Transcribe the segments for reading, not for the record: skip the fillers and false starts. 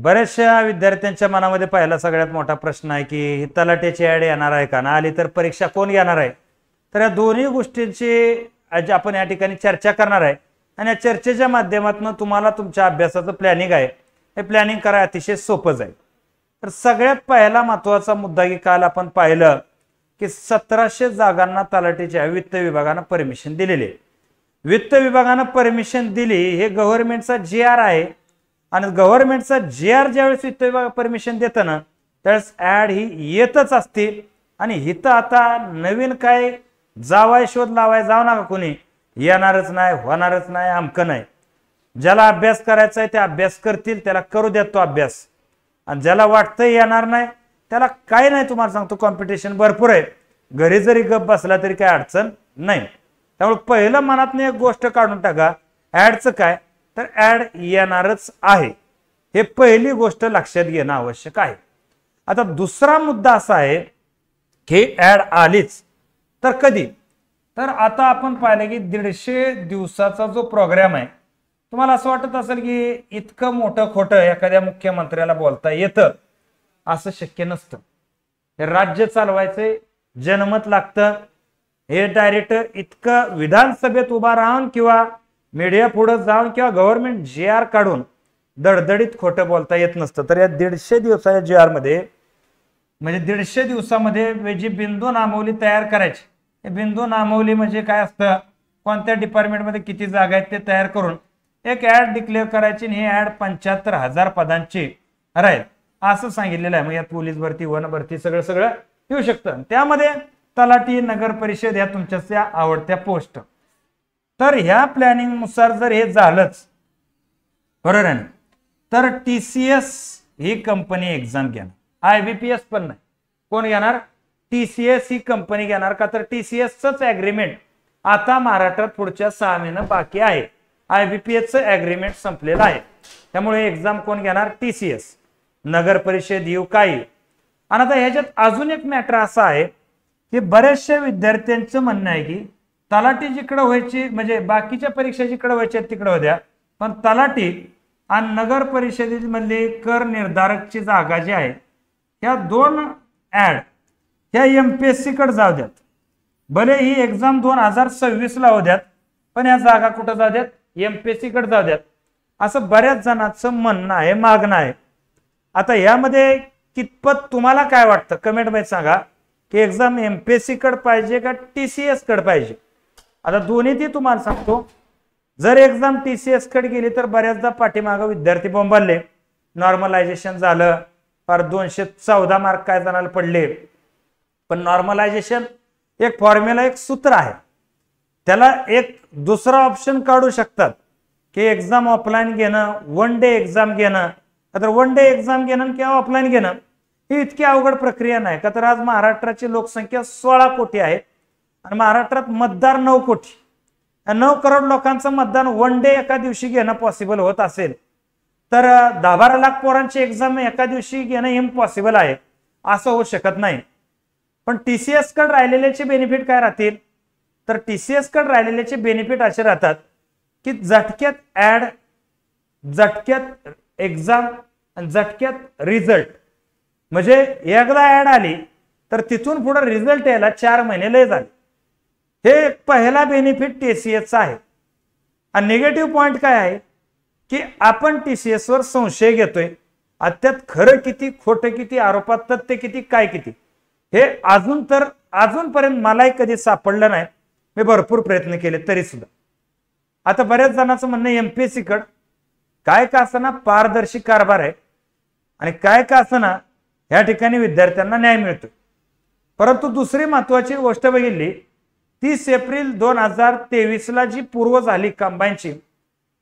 बऱ्याचशा विद्यार्थ्यांच्या मनामध्ये पहिला सगळ्यात मोठा प्रश्न आहे की ही तलाठ्याची ऍड येणार आहे का ना आली तर परीक्षा कोण घेणार आहे। तर या दोन्ही गोष्टींची आज आपण या ठिकाणी चर्चा करणार आहे आणि या चर्चेच्या माध्यमातून तुम्हाला तुमच्या अभ्यासाचं प्लॅनिंग आहे हे प्लॅनिंग करा अतिशय सोपं जाईल। तर सगळ्यात पहिला महत्त्वाचा मुद्दा की काल आपण पाहिलं की 1700 जागांना तलाठीच्या वित्त विभागाने परमिशन दिलेली आहे। वित्त विभागाने परमिशन दिली हे गव्हर्नमेंटचा जीआर आहे आणि गव्हर्नमेंटचा जीआर ज्यावेळेस वित्त विभाग परमिशन देतं ना त्यावेळेस ऍड ही येतच असते आणि हिथं आता नवीन काय जावाय शोध लावाय जाऊ नका कोणी, येणारच नाही होणारच नाही अमकं नाही। ज्याला अभ्यास करायचा आहे ते अभ्यास करतील, त्याला करू द्या तो अभ्यास, आणि ज्याला वाटतं येणार नाही त्याला काय नाही, तुम्हाला सांगतो कॉम्पिटिशन भरपूर आहे, घरी जरी गप बसला तरी काय अडचण नाही। त्यामुळे पहिलं मनातून एक गोष्ट काढून टाका, ऍडचं काय तर ऍड येणारच आहे, हे पहिली गोष्ट लक्षात घेणं आवश्यक आहे। आता दुसरा मुद्दा असा आहे की ऍड आलीच तर कधी, तर आता आपण पाहिलं की 150 दिवसाचा जो प्रोग्राम आहे, तुम्हाला असं वाटत असेल की इतकं मोठं खोटं एखाद्या मुख्यमंत्र्याला बोलता येतं, असं शक्य नसतं। हे राज्य चालवायचे जनमत लागतं, हे डायरेक्ट इतकं विधानसभेत उभा राहून किंवा मीडिया पुढे जाऊन किंवा गव्हर्नमेंट जीआर काढून दडदडीत खोटं बोलता येत नसतं। तर या 150 दिवसाच्या जीआर मध्ये म्हणजे 150 दिवसामध्ये जी बिंदू नामावली तयार करायची, हे बिंदू नामावली म्हणजे काय असतं, कोणत्या डिपार्टमेंटमध्ये किती जागा आहेत ते तयार करून एक ऍड डिक्लेअर करायची, आणि ही ऍड 75,000 पदांची राहील असं सांगितलेलं आहे। मग यात पोलीस भरती वन भरती सगळं येऊ शकतं, त्यामध्ये तलाठी नगर परिषद या तुमच्या आवडत्या पोस्ट। तर ह्या प्लॅनिंग नुसार जर हे झालंच बरोबर आहे, तर टीसीएस ही कंपनी एक्झाम घेणार, आयबीपीएस पण नाही, कोण घेणार, टीसीएस ही कंपनी घेणार का, तर टीसीएसच ऍग्रीमेंट आता महाराष्ट्रात पुढच्या 6 महिने बाकी आहे, आयबीपीएसचं ऍग्रीमेंट संपलेलं आहे, त्यामुळे एक्झाम कोण घेणार, टीसीएस नगर परिषद येऊ काही। आणि आता ह्याच्यात अजून एक मॅटर असा आहे की बऱ्याचशा विद्यार्थ्यांचं म्हणणं आहे की तलाठी जिकडे व्हायची म्हणजे बाकीच्या परीक्षा जिकडे व्हायच्या तिकडे होत्या, पण तलाठी आणि नगर परिषदेमधली कर निर्धारकची जागा जी आहे ह्या दोन ऍड ह्या एमपीएससी कडे जाऊ द्यात, भले ही एक्झाम 2026 ला होत्यात पण या जागा कुठं जाऊ द्यात, एमपीएससी कडे जाऊ द्यात, असं बऱ्याच जणांचं म्हणणं आहे, मागणं आहे। आता यामध्ये कितपत तुम्हाला काय वाटतं कमेंट मध्ये सांगा की एक्झाम एमपीएससी कडे पाहिजे का टीसीएस कडे पाहिजे। आता दोन्ही ती तुम्हाला सांगतो, जर एक्झाम टीसीएस कडे गेली तर बऱ्याचदा पाठीमागं विद्यार्थी बोंबालले, नॉर्मलायझेशन झालं फार 214 मार्क काय जणाला पडले, पण नॉर्मलायझेशन एक फॉर्म्युला एक सूत्र आहे, त्याला एक दुसरा ऑप्शन काढू शकतात की एक्झाम ऑफलाईन घेणं, वन डे एक्झाम घेणं, तर वन डे एक्झाम घेणं किंवा ऑफलाईन घेणं ही इतकी अवघड प्रक्रिया नाही का, तर आज महाराष्ट्राची लोकसंख्या 16 कोटी आहे आणि महाराष्ट्रात मतदार 9 कोटी, 9 करोड लोकांचं मतदान वन डे एका दिवशी घेणं पॉसिबल होत असेल तर 10-12 लाख पोरांची एक्झाम एका दिवशी घेणं इम्पॉसिबल आहे, असं होऊ शकत नाही। पण टीसीएस कडे राहिलेल्याचे बेनिफिट काय राहतील, तर टीसीएस कडे राहिलेल्याचे बेनिफिट असे राहतात की झटक्यात ऍड, झटक्यात एक्झाम आणि झटक्यात रिझल्ट, म्हणजे एकदा ऍड आली तर तिथून पुढे रिझल्ट यायला 4 महिने लय झाले, हे पहिला बेनिफिट टीसीएसचा आहे। आणि निगेटिव्ह पॉइंट काय आहे की आपण टीसीएस वर संशय घेतोय, त्यात खरं किती खोटं किती, आरोपात तथ्य किती काय किती, हे अजूनपर्यंत मलाही कधी सापडलं नाही, मी भरपूर प्रयत्न केले तरी सुद्धा। आता बऱ्याच जणांचं म्हणणं एमपीएससी कडे काय का असना पारदर्शी कारभार आहे आणि काय का असना या ठिकाणी विद्यार्थ्यांना न्याय मिळतो। परंतु दुसरी महत्वाची गोष्ट बघितली, 30 एप्रिल 2023 ला जी पूर्व झाली कंबाईनची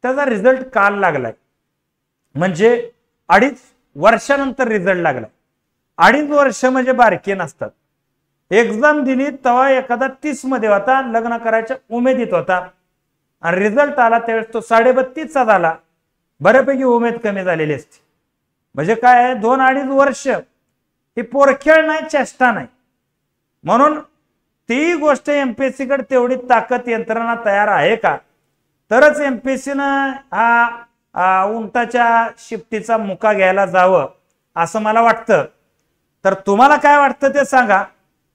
त्याचा रिझल्ट काल लागलाय, म्हणजे 2.5 वर्षानंतर रिझल्ट लागलाय। 2.5 वर्ष म्हणजे बारकी नसतात, एक्झाम दिली तेव्हा एखादा 30 मध्ये होता, लग्न करायच्या उमेदीत होता आणि रिझल्ट आला त्यावेळेस तो 32.5चा झाला, बऱ्यापैकी उमेद कमी झालेली असते। म्हणजे काय आहे, 2-2.5 वर्ष ही पोरखेळ नाही, चेष्टा नाही, म्हणून ती गोष्ट एमपीएससी कडे तेवढी ताकद यंत्रणा तयार आहे का, तरच एमपीएससी हा उंटाच्या शिफ्टीचा मुका घ्यायला जावं असं मला वाटतं. तर तुम्हाला काय वाटतं ते सांगा.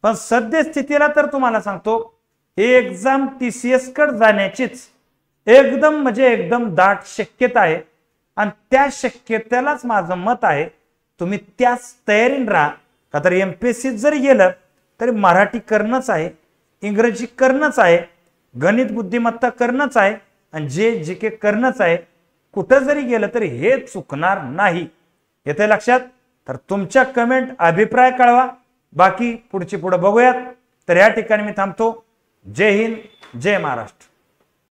पण सद्यस्थितीला तर तुम्हाला सांगतो ही एक्झाम TCS कडे जाण्याचीच एकदम म्हणजे एकदम दाट शक्यता आहे. आणि त्या शक्यतेलाच माझं मत आहे तुम्ही त्याच तयारीने राहा. का तर MPSC जरी गेलं तरी मराठी करणंच आहे, इंग्रजी करणंच आहे, गणित बुद्धिमत्ता करणंच आहे आणि GK करणंच आहे. कुठं जरी गेलं तरी हे चुकणार नाही. येते लक्षात. तर तुमच्या कमेंट अभिप्राय कळवा. बाकी पुढे बघूयात. तर या ठिकाणी मी थांबतो. जय हिंद, जय महाराष्ट्र.